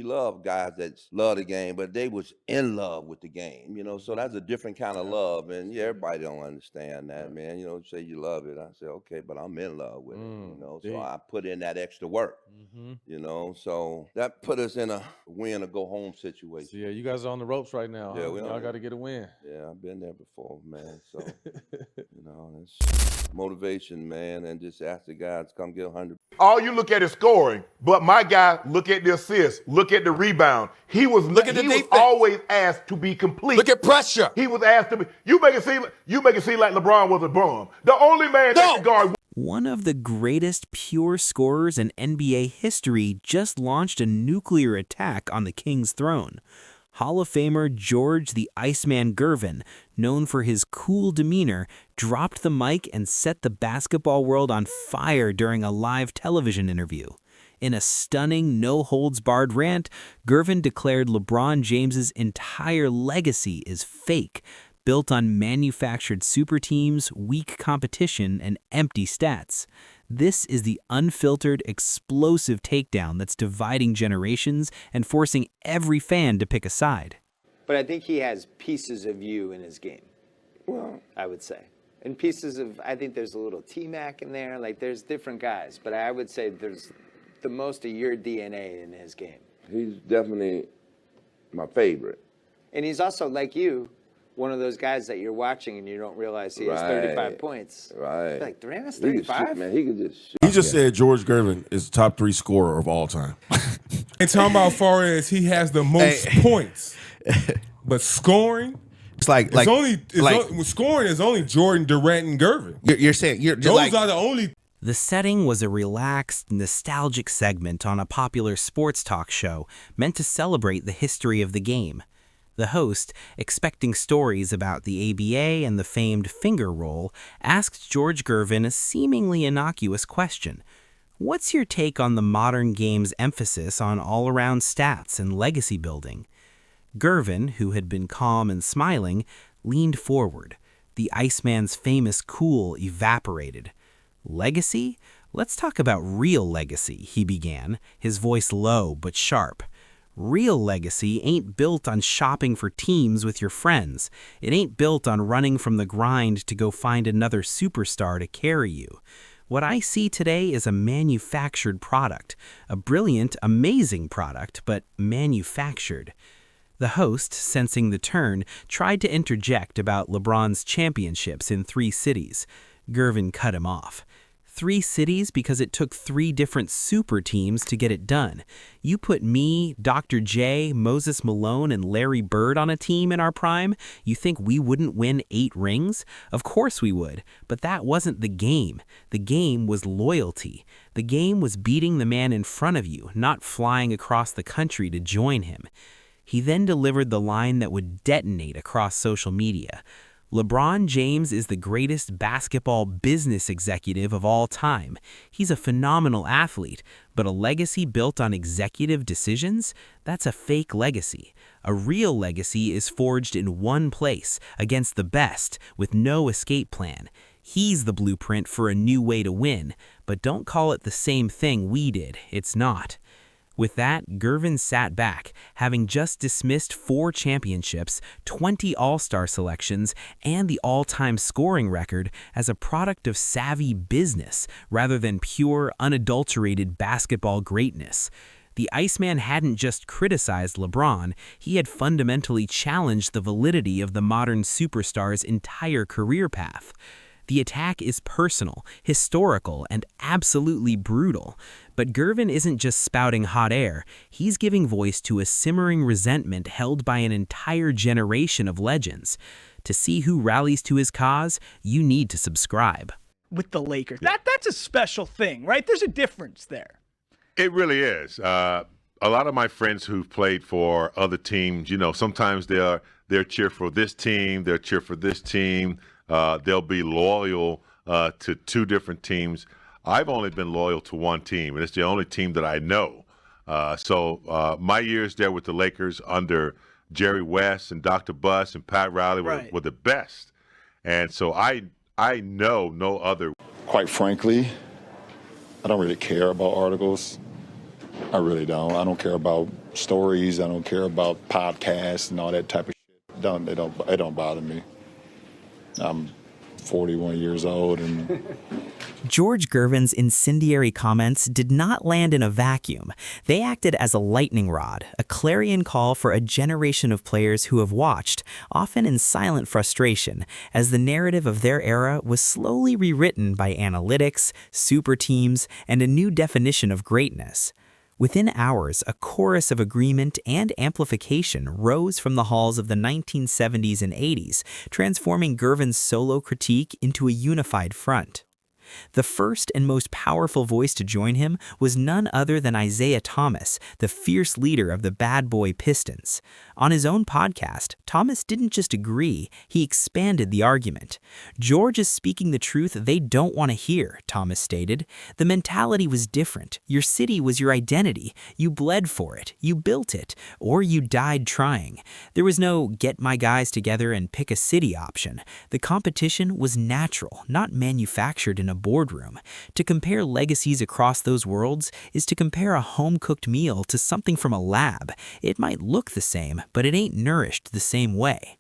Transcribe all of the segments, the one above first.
love guys that love the game, but they was in love with the game, so that's a different kind of love. And yeah, everybody don't understand that, man. Say you love it. I say, okay, but I'm in love with it, so I put in that extra work, so that put us in a win or go home situation. So yeah, you guys are on the ropes right now. Yeah, huh? Y'all got to get a win. Yeah, I've been there before, man. So, it's motivation, man, and just ask the guys to come get 100. All you look at is scoring, but my guy look at the assist, look at the rebound. He was always asked to be complete. Look at pressure. He was asked to be. You make it seem like LeBron was a bum. The only man that could guard. One of the greatest pure scorers in NBA history just launched a nuclear attack on the King's throne. Hall of Famer George the Iceman Gervin, known for his cool demeanor, dropped the mic and set the basketball world on fire during a live television interview. In a stunning, no-holds-barred rant, Gervin declared LeBron James's entire legacy is fake, built on manufactured super teams, weak competition, and empty stats. This is the unfiltered, explosive takedown that's dividing generations and forcing every fan to pick a side. But I think he has pieces of you in his game, I would say. And pieces of, I think there's a little T-Mac in there. Like, there's different guys. But I would say there's the most of your DNA in his game. He's definitely my favorite. And he's also, like you, one of those guys that you're watching and you don't realize he has 35 points. Right. You're like, Durant has 35? Man, he could just shoot. He just said George Gervin is the top 3 scorer of all time. And talking about far as he has the most points, but scoring, scoring is only Jordan, Durant, and Gervin. You're saying those are the only. The setting was a relaxed, nostalgic segment on a popular sports talk show meant to celebrate the history of the game. The host, expecting stories about the ABA and the famed finger roll, asked George Gervin a seemingly innocuous question. What's your take on the modern game's emphasis on all-around stats and legacy building? Gervin, who had been calm and smiling, leaned forward. The Iceman's famous cool evaporated. Legacy? Let's talk about real legacy, he began, his voice low but sharp. Real legacy ain't built on shopping for teams with your friends. It ain't built on running from the grind to go find another superstar to carry you. What I see today is a manufactured product, a brilliant, amazing product, but manufactured. The host, sensing the turn, tried to interject about LeBron's championships in 3 cities. Gervin cut him off. 3 cities because it took 3 different super teams to get it done. You put me, Dr. J, Moses Malone, and Larry Bird on a team in our prime, you think we wouldn't win 8 rings? Of course we would, but that wasn't the game. The game was loyalty. The game was beating the man in front of you, not flying across the country to join him. He then delivered the line that would detonate across social media. LeBron James is the greatest basketball business executive of all time. He's a phenomenal athlete, but a legacy built on executive decisions? That's a fake legacy. A real legacy is forged in one place, against the best, with no escape plan. He's the blueprint for a new way to win, but don't call it the same thing we did. It's not. With that, Gervin sat back, having just dismissed 4 championships, 20 All-Star selections, and the all-time scoring record as a product of savvy business rather than pure, unadulterated basketball greatness. The Iceman hadn't just criticized LeBron, he had fundamentally challenged the validity of the modern superstar's entire career path. The attack is personal, historical, and absolutely brutal. But Gervin isn't just spouting hot air, he's giving voice to a simmering resentment held by an entire generation of legends. To see who rallies to his cause, you need to subscribe. With the Lakers. That's a special thing, right? There's a difference there. It really is. A lot of my friends who've played for other teams, sometimes they'll cheer for this team, they'll cheer for this team. They'll be loyal to 2 different teams. I've only been loyal to one team, and it's the only team that I know. So my years there with the Lakers under Jerry West and Dr. Buss and Pat Riley were the best. And so I know no other. Quite frankly, I don't really care about articles. I really don't. I don't care about stories. I don't care about podcasts and all that type of shit. It don't bother me. I'm 41 years old and George Gervin's incendiary comments did not land in a vacuum. They acted as a lightning rod, a clarion call for a generation of players who have watched, often in silent frustration, as the narrative of their era was slowly rewritten by analytics, super teams, and a new definition of greatness. Within hours, a chorus of agreement and amplification rose from the halls of the 1970s and 80s, transforming Gervin's solo critique into a unified front. The first and most powerful voice to join him was none other than Isaiah Thomas, the fierce leader of the Bad Boy Pistons. On his own podcast, Thomas didn't just agree, he expanded the argument. George is speaking the truth they don't want to hear, Thomas stated. The mentality was different. Your city was your identity. You bled for it. You built it. Or you died trying. There was no get my guys together and pick a city option. The competition was natural, not manufactured in a boardroom. To compare legacies across those worlds is to compare a home-cooked meal to something from a lab. It might look the same, but it ain't nourished the same way.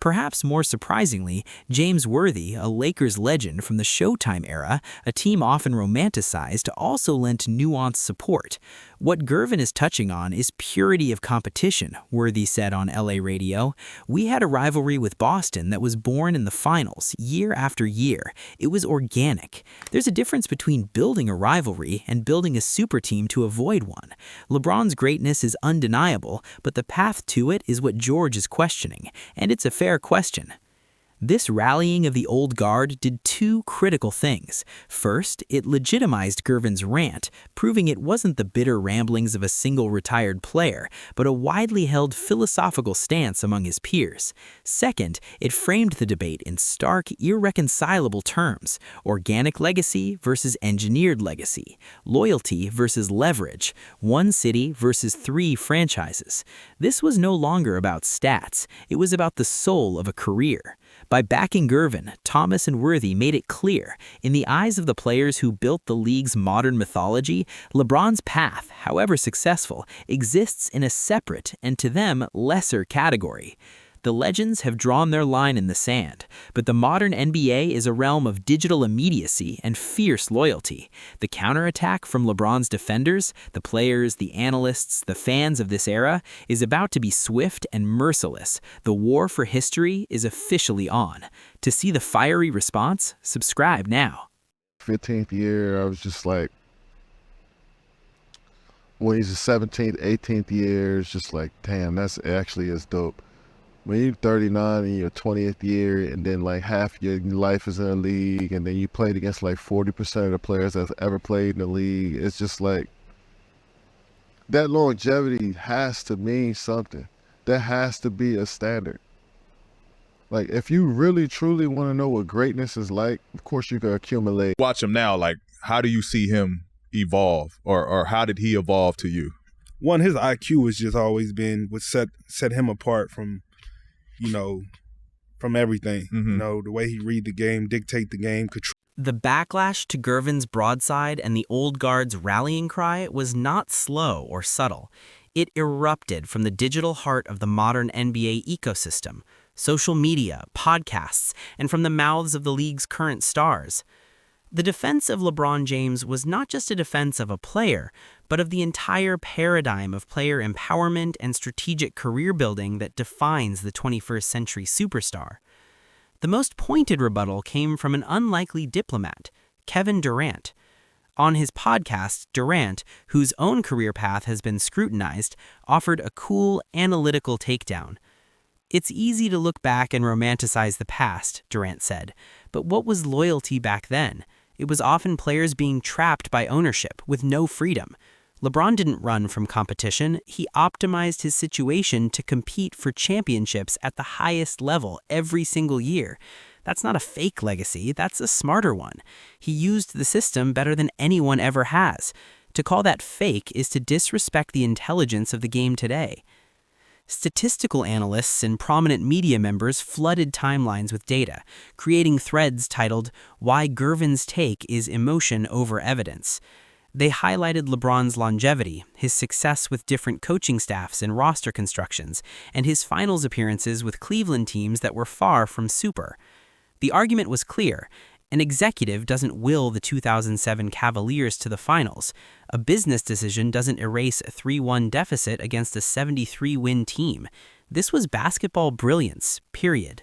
Perhaps more surprisingly, James Worthy, a Lakers legend from the Showtime era, a team often romanticized, also lent nuanced support. What Gervin is touching on is purity of competition, Worthy said on LA radio. We had a rivalry with Boston that was born in the finals, year after year. It was organic. There's a difference between building a rivalry and building a super team to avoid one. LeBron's greatness is undeniable, but the path to it is what George is questioning, and it's a fair question. This rallying of the old guard did two critical things. First, it legitimized Gervin's rant, proving it wasn't the bitter ramblings of a single retired player, but a widely held philosophical stance among his peers. Second, it framed the debate in stark, irreconcilable terms: organic legacy versus engineered legacy, loyalty versus leverage, one city versus three franchises. This was no longer about stats, it was about the soul of a career. By backing Gervin, Thomas and Worthy made it clear, in the eyes of the players who built the league's modern mythology, LeBron's path, however successful, exists in a separate and to them lesser category. The legends have drawn their line in the sand, but the modern NBA is a realm of digital immediacy and fierce loyalty. The counterattack from LeBron's defenders, the players, the analysts, the fans of this era, is about to be swift and merciless. The war for history is officially on. To see the fiery response, subscribe now. 15th year, I was just like, when he's the 17th, 18th year, it's just like, damn, that's actually is dope. When you're 39 in your 20th year and then like half your life is in the league and then you played against like 40% of the players that's ever played in the league, it's just like that longevity has to mean something. There has to be a standard. Like if you really truly want to know what greatness is like, of course you can accumulate. Watch him now, like how do you see him evolve or how did he evolve to you? One, his IQ has just always been what set him apart from from everything. The way he read the game, dictate the game, control. The backlash to Gervin's broadside and the old guard's rallying cry was not slow or subtle. It erupted from the digital heart of the modern NBA ecosystem, social media, podcasts, and from the mouths of the league's current stars. The defense of LeBron James was not just a defense of a player, but of the entire paradigm of player empowerment and strategic career building that defines the 21st century superstar. The most pointed rebuttal came from an unlikely diplomat, Kevin Durant. On his podcast, Durant, whose own career path has been scrutinized, offered a cool, analytical takedown. It's easy to look back and romanticize the past, Durant said, but what was loyalty back then? It was often players being trapped by ownership with no freedom. LeBron didn't run from competition. He optimized his situation to compete for championships at the highest level every single year. That's not a fake legacy, that's a smarter one. He used the system better than anyone ever has. To call that fake is to disrespect the intelligence of the game today. Statistical analysts and prominent media members flooded timelines with data, creating threads titled, "Why Gervin's Take is Emotion Over Evidence." They highlighted LeBron's longevity, his success with different coaching staffs and roster constructions, and his finals appearances with Cleveland teams that were far from super. The argument was clear. An executive doesn't will the 2007 Cavaliers to the finals. A business decision doesn't erase a 3-1 deficit against a 73-win team. This was basketball brilliance, period.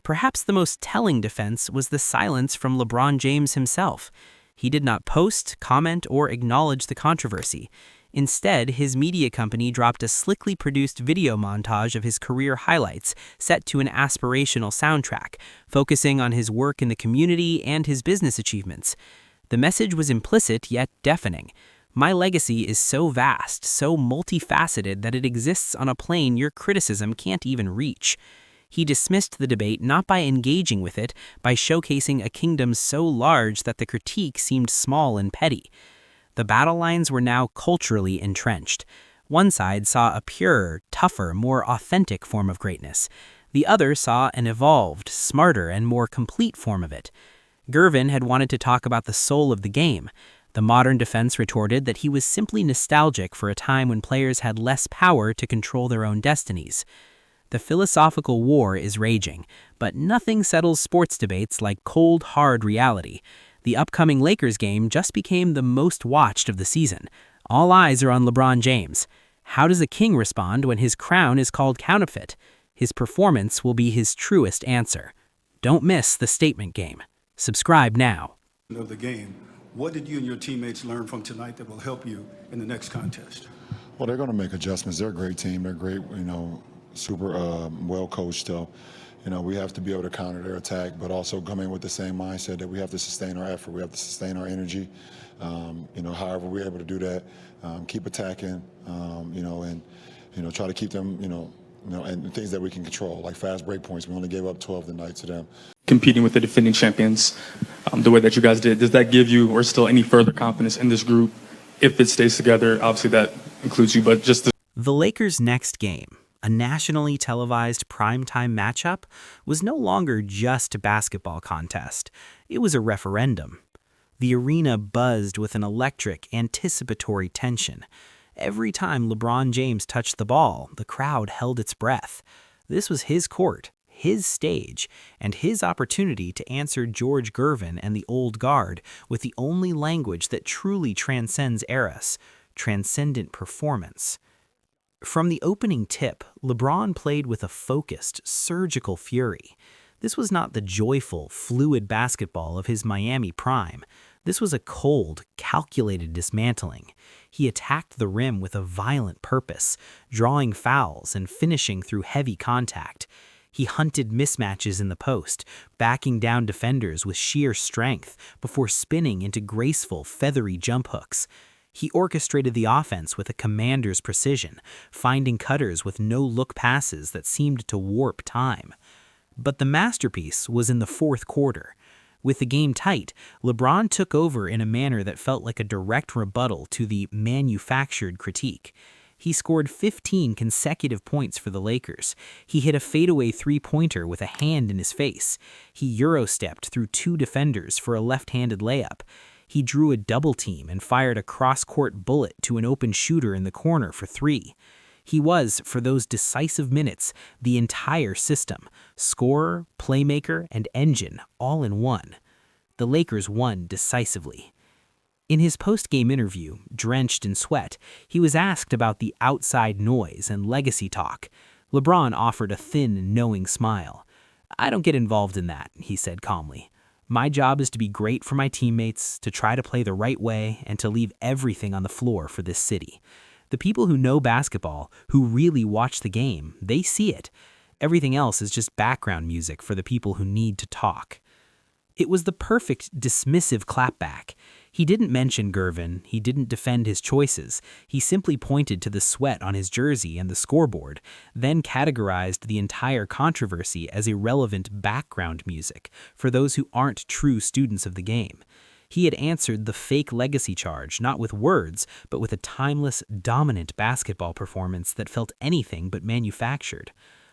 Perhaps the most telling defense was the silence from LeBron James himself. He did not post, comment, or acknowledge the controversy. Instead, his media company dropped a slickly produced video montage of his career highlights set to an aspirational soundtrack, focusing on his work in the community and his business achievements. The message was implicit yet deafening. My legacy is so vast, so multifaceted that it exists on a plane your criticism can't even reach. He dismissed the debate not by engaging with it, by showcasing a kingdom so large that the critique seemed small and petty. The battle lines were now culturally entrenched. One side saw a purer, tougher, more authentic form of greatness. The other saw an evolved, smarter, and more complete form of it. Gervin had wanted to talk about the soul of the game. The modern defense retorted that he was simply nostalgic for a time when players had less power to control their own destinies. The philosophical war is raging, but nothing settles sports debates like cold, hard reality. The upcoming Lakers game just became the most watched of the season. All eyes are on LeBron James. How does a king respond when his crown is called counterfeit? His performance will be his truest answer. Don't miss the statement game. Subscribe now. Of the game, what did you and your teammates learn from tonight that will help you in the next contest? Well, they're going to make adjustments. They're a great team. They're great, super well coached. So, we have to be able to counter their attack, but also come in with the same mindset that we have to sustain our effort. We have to sustain our energy. However we're able to do that, keep attacking, and try to keep them, and things that we can control, like fast break points. We only gave up 12 tonight to them. Competing with the defending champions the way that you guys did, does that give you or still any further confidence in this group if it stays together? Obviously that includes you, but just the Lakers' next game, a nationally televised primetime matchup, was no longer just a basketball contest. It was a referendum. The arena buzzed with an electric, anticipatory tension. Every time LeBron James touched the ball, the crowd held its breath. This was his court, his stage, and his opportunity to answer George Gervin and the old guard with the only language that truly transcends eras, transcendent performance. From the opening tip, LeBron played with a focused, surgical fury. This was not the joyful, fluid basketball of his Miami prime. This was a cold, calculated dismantling. He attacked the rim with a violent purpose, drawing fouls and finishing through heavy contact. He hunted mismatches in the post, backing down defenders with sheer strength before spinning into graceful, feathery jump hooks. He orchestrated the offense with a commander's precision, finding cutters with no-look passes that seemed to warp time. But the masterpiece was in the fourth quarter. With the game tight, LeBron took over in a manner that felt like a direct rebuttal to the manufactured critique. He scored 15 consecutive points for the Lakers. He hit a fadeaway three-pointer with a hand in his face. He Euro-stepped through two defenders for a left-handed layup. He drew a double team and fired a cross-court bullet to an open shooter in the corner for three. He was, for those decisive minutes, the entire system, scorer, playmaker, and engine, all in one. The Lakers won decisively. In his post-game interview, drenched in sweat, he was asked about the outside noise and legacy talk. LeBron offered a thin, knowing smile. "I don't get involved in that," he said calmly. "My job is to be great for my teammates, to try to play the right way, and to leave everything on the floor for this city. The people who know basketball, who really watch the game, they see it. Everything else is just background music for the people who need to talk." It was the perfect dismissive clapback. He didn't mention Gervin, he didn't defend his choices, he simply pointed to the sweat on his jersey and the scoreboard, then categorized the entire controversy as irrelevant background music for those who aren't true students of the game. He had answered the fake legacy charge not with words, but with a timeless, dominant basketball performance that felt anything but manufactured.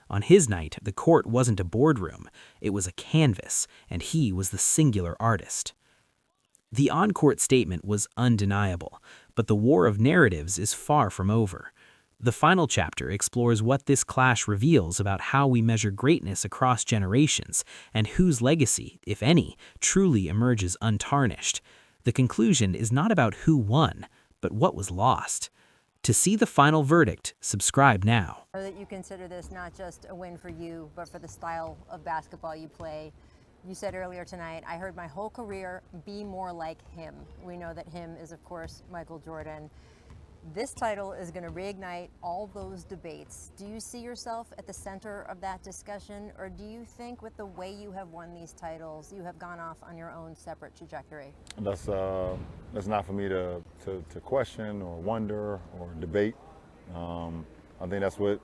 On his night, the court wasn't a boardroom, it was a canvas, and he was the singular artist. The on-court statement was undeniable, but the war of narratives is far from over. The final chapter explores what this clash reveals about how we measure greatness across generations and whose legacy, if any, truly emerges untarnished. The conclusion is not about who won, but what was lost. To see the final verdict, subscribe now. That you consider this not just a win for you, but for the style of basketball you play. You said earlier tonight, I heard my whole career be more like him. We know that him is, of course, Michael Jordan. This title is going to reignite all those debates. Do you see yourself at the center of that discussion, or do you think with the way you have won these titles, you have gone off on your own separate trajectory? That's not for me to question or wonder or debate. I think that's what,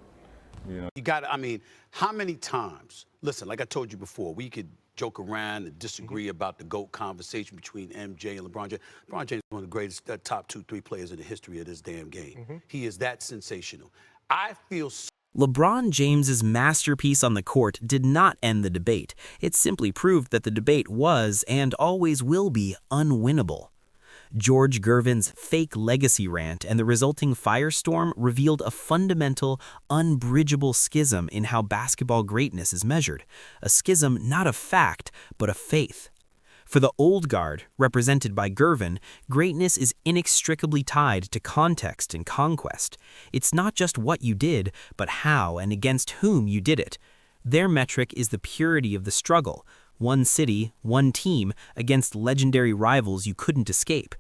You got, I mean, how many times, listen, like I told you before, we could joke around and disagree about the GOAT conversation between MJ and LeBron James. LeBron James is one of the greatest top 2-3 players in the history of this damn game. He is that sensational. I feel LeBron James's masterpiece on the court did not end the debate. It simply proved that the debate was and always will be unwinnable. George Gervin's fake legacy rant and the resulting firestorm revealed a fundamental, unbridgeable schism in how basketball greatness is measured, a schism not of fact, but of faith. For the old guard, represented by Gervin, greatness is inextricably tied to context and conquest. It's not just what you did, but how and against whom you did it. Their metric is the purity of the struggle, one city, one team, against legendary rivals you couldn't escape.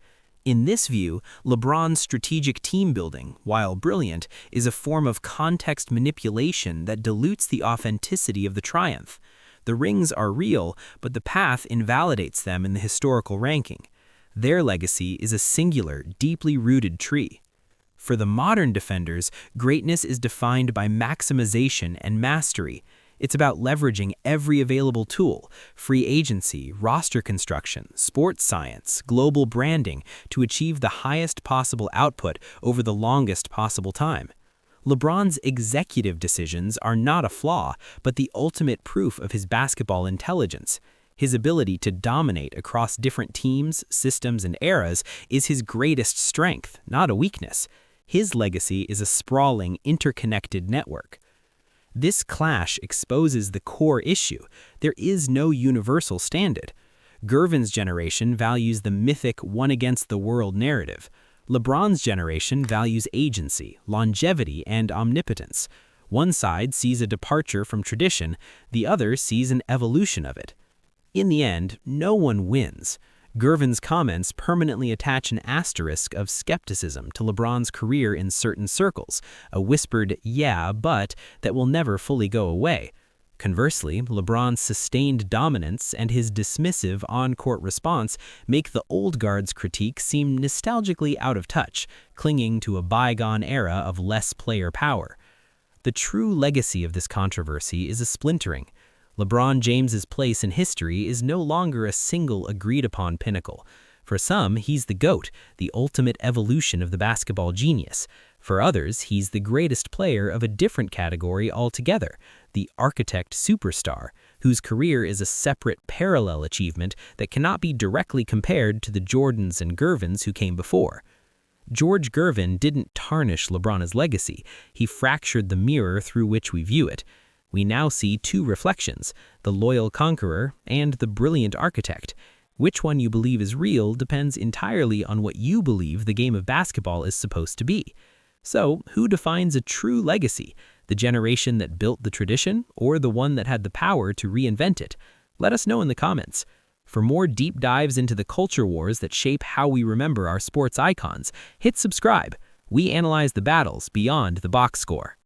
In this view, LeBron's strategic team building, while brilliant, is a form of context manipulation that dilutes the authenticity of the triumph. The rings are real, but the path invalidates them in the historical ranking. Their legacy is a singular, deeply rooted tree. For the modern defenders, greatness is defined by maximization and mastery. It's about leveraging every available tool, free agency, roster construction, sports science, global branding, to achieve the highest possible output over the longest possible time. LeBron's executive decisions are not a flaw, but the ultimate proof of his basketball intelligence. His ability to dominate across different teams, systems, and eras is his greatest strength, not a weakness. His legacy is a sprawling, interconnected network. This clash exposes the core issue. There is no universal standard. Gervin's generation values the mythic one-against-the-world narrative. LeBron's generation values agency, longevity, and omnipotence. One side sees a departure from tradition, the other sees an evolution of it. In the end, no one wins. Gervin's comments permanently attach an asterisk of skepticism to LeBron's career in certain circles, a whispered "yeah, but" that will never fully go away. Conversely, LeBron's sustained dominance and his dismissive on-court response make the old guard's critique seem nostalgically out of touch, clinging to a bygone era of less player power. The true legacy of this controversy is a splintering. LeBron James's place in history is no longer a single agreed-upon pinnacle. For some, he's the GOAT, the ultimate evolution of the basketball genius. For others, he's the greatest player of a different category altogether, the architect superstar, whose career is a separate parallel achievement that cannot be directly compared to the Jordans and Gervins who came before. George Gervin didn't tarnish LeBron's legacy, he fractured the mirror through which we view it. We now see two reflections, the loyal conqueror and the brilliant architect. Which one you believe is real depends entirely on what you believe the game of basketball is supposed to be. So, who defines a true legacy? The generation that built the tradition, or the one that had the power to reinvent it? Let us know in the comments. For more deep dives into the culture wars that shape how we remember our sports icons, hit subscribe. We analyze the battles beyond the box score.